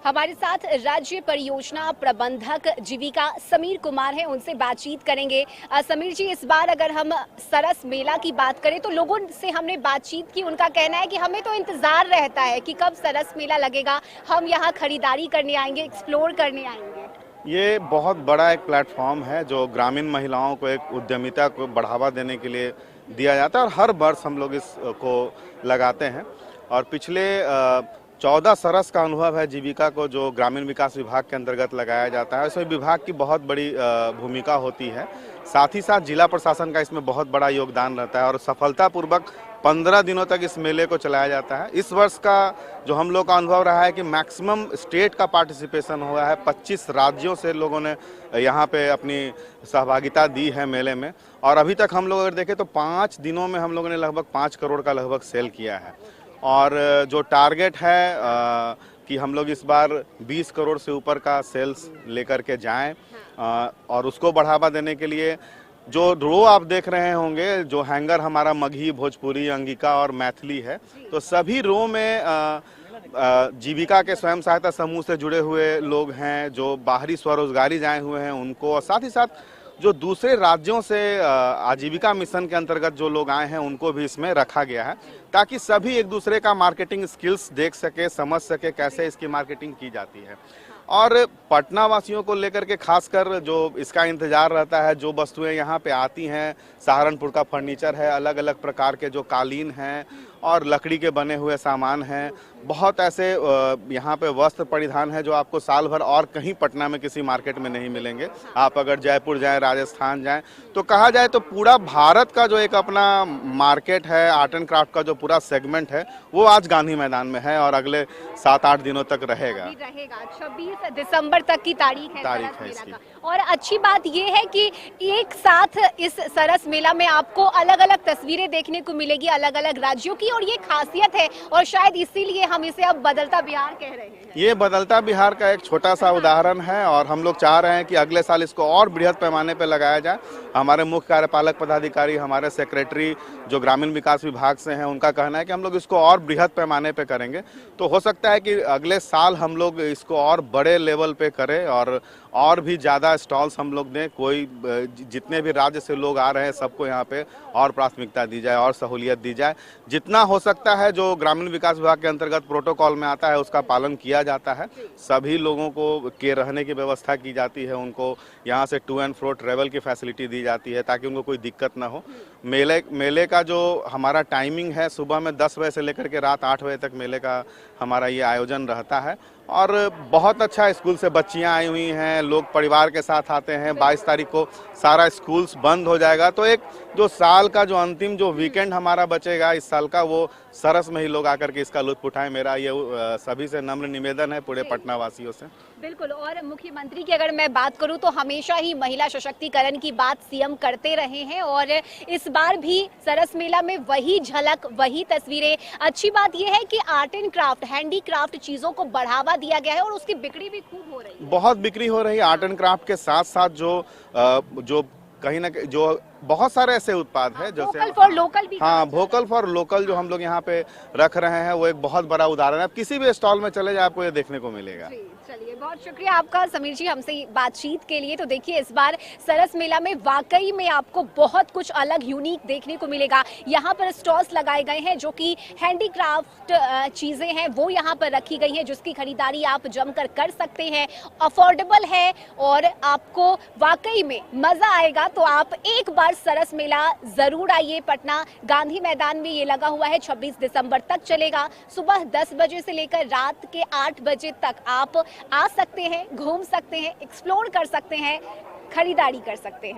हमारे साथ राज्य परियोजना प्रबंधक जीविका समीर कुमार हैं, उनसे बातचीत करेंगे। समीर जी, इस बार अगर हम सरस मेला की बात करें तो लोगों से हमने बातचीत की, उनका कहना है कि हमें तो इंतजार रहता है कि कब सरस मेला लगेगा, हम यहाँ खरीदारी करने आएंगे, एक्सप्लोर करने आएंगे। ये बहुत बड़ा एक प्लेटफॉर्म है जो ग्रामीण महिलाओं को एक उद्यमिता को बढ़ावा देने के लिए दिया जाता है और हर वर्ष हम लोग इसको लगाते हैं। और पिछले 14 सरस का अनुभव है जीविका को, जो ग्रामीण विकास विभाग के अंतर्गत लगाया जाता है। इसमें विभाग की बहुत बड़ी भूमिका होती है, साथ ही साथ जिला प्रशासन का इसमें बहुत बड़ा योगदान रहता है और सफलतापूर्वक 15 दिनों तक इस मेले को चलाया जाता है। इस वर्ष का जो हम लोग का अनुभव रहा है कि मैक्सिमम स्टेट का पार्टिसिपेशन हुआ है, 25 राज्यों से लोगों ने यहाँ पे अपनी सहभागिता दी है मेले में। और अभी तक हम लोग अगर देखें तो 5 दिनों में हम लोगों ने लगभग 5 करोड़ का लगभग सेल किया है। और जो टारगेट है कि हम लोग इस बार 20 करोड़ से ऊपर का सेल्स लेकर के जाएं, और उसको बढ़ावा देने के लिए जो रो आप देख रहे होंगे, जो हैंगर हमारा मगही, भोजपुरी, अंगिका और मैथिली है, तो सभी रो में जीविका के स्वयं सहायता समूह से जुड़े हुए लोग हैं, जो बाहरी स्वरोजगारी जाए हुए हैं उनको, और साथ ही साथ जो दूसरे राज्यों से आजीविका मिशन के अंतर्गत जो लोग आए हैं उनको भी इसमें रखा गया है, ताकि सभी एक दूसरे का मार्केटिंग स्किल्स देख सके, समझ सके कैसे इसकी मार्केटिंग की जाती है। और पटना वासियों को लेकर के खासकर जो इसका इंतजार रहता है, जो वस्तुएं यहाँ पे आती हैं, सहारनपुर का फर्नीचर है, अलग अलग प्रकार के जो कालीन हैं और लकड़ी के बने हुए सामान हैं, बहुत ऐसे यहाँ पे वस्त्र परिधान है जो आपको साल भर और कहीं पटना में किसी मार्केट में नहीं मिलेंगे। आप अगर जयपुर जाएं, राजस्थान जाएं, तो कहा जाए तो पूरा भारत का जो एक अपना मार्केट है, आर्ट एंड क्राफ्ट का जो पूरा सेगमेंट है, वो आज गांधी मैदान में है और अगले 7-8 दिनों तक रहेगा। 26 दिसंबर तक की तारीख है इसकी। और अच्छी बात ये है कि एक साथ इस सरस मेला में आपको अलग अलग तस्वीरें देखने को मिलेगी अलग अलग राज्यों की, और ये खासियत है और शायद इसीलिए हम इसे अब बदलता बिहार कह रहे हैं। ये बदलता बिहार का एक छोटा सा उदाहरण है और हम लोग चाह रहे हैं कि अगले साल इसको और बृहद पैमाने पर लगाया जाए। हमारे मुख्य कार्यपालक पदाधिकारी, हमारे सेक्रेटरी जो ग्रामीण विकास विभाग से हैं, उनका कहना है कि हम लोग इसको और बृहद पैमाने पे करेंगे। तो हो सकता है कि अगले साल हम लोग इसको और बड़े लेवल पे करें और भी ज़्यादा स्टॉल्स हम लोग दें। कोई जितने भी राज्य से लोग आ रहे हैं सबको यहाँ पे और प्राथमिकता दी जाए और सहूलियत दी जाए। जितना हो सकता है जो ग्रामीण विकास विभाग के अंतर्गत प्रोटोकॉल में आता है उसका पालन किया जाता है। सभी लोगों को के रहने की व्यवस्था की जाती है, उनको यहाँ से टू एंड फ्रो ट्रेवल की फैसिलिटी दी जाती है ताकि उनको कोई दिक्कत ना हो। मेले का जो हमारा टाइमिंग है, सुबह में 10 बजे से लेकर के रात 8 बजे तक मेले का हमारा ये आयोजन रहता है। और बहुत अच्छा, स्कूल से बच्चियां आई हुई हैं, लोग परिवार के साथ आते हैं। 22 तारीख को सारा स्कूल्स बंद हो जाएगा, तो एक जो साल का जो अंतिम जो वीकेंड हमारा बचेगा इस साल का, वो सरस में ही लोग आकर के इसका लुत्फ उठाएं। मेरा ये सभी से नम्र निवेदन है, पूरे पटना वासियों से। बिल्कुल। और मुख्यमंत्री की अगर मैं बात करूं तो हमेशा ही महिला सशक्तिकरण की बात सीएम करते रहे हैं और इस बार भी सरस मेला में वही झलक, वही तस्वीरें। अच्छी बात यह है कि आर्ट एंड क्राफ्ट, हैंडीक्राफ्ट चीजों को बढ़ावा दिया गया है और उसकी बिक्री भी खूब हो रही है। बहुत बिक्री हो रही है। आर्ट एंड क्राफ्ट के साथ साथ जो कहीं ना कहीं जो बहुत सारे ऐसे उत्पाद हैं, जैसे वोकल फॉर लोकल भी। हाँ, वोकल फॉर लोकल जो हम लोग यहाँ पे रख रहे हैं वो एक बहुत बड़ा उदाहरण है। आप किसी भी स्टॉल में चले जाए आपको ये देखने को मिलेगा। चलिए, बहुत शुक्रिया आपका समीर जी हमसे बातचीत के लिए। तो देखिए, इस बार सरस मेला में वाकई में आपको बहुत कुछ अलग यूनिक देखने को मिलेगा। यहाँ पर स्टॉल्स लगाए गए हैं जो कि हैंडीक्राफ्ट चीजें हैं वो यहाँ पर रखी गई हैं, जिसकी खरीदारी आप जमकर कर सकते हैं। अफोर्डेबल है और आपको वाकई में मजा आएगा। तो आप एक बार सरस मेला जरूर आइए। पटना गांधी मैदान में ये लगा हुआ है, 26 दिसंबर तक चलेगा। सुबह 10 बजे से लेकर रात के 8 बजे तक आप आ सकते हैं, घूम सकते हैं, एक्सप्लोर कर सकते हैं, खरीदारी कर सकते हैं।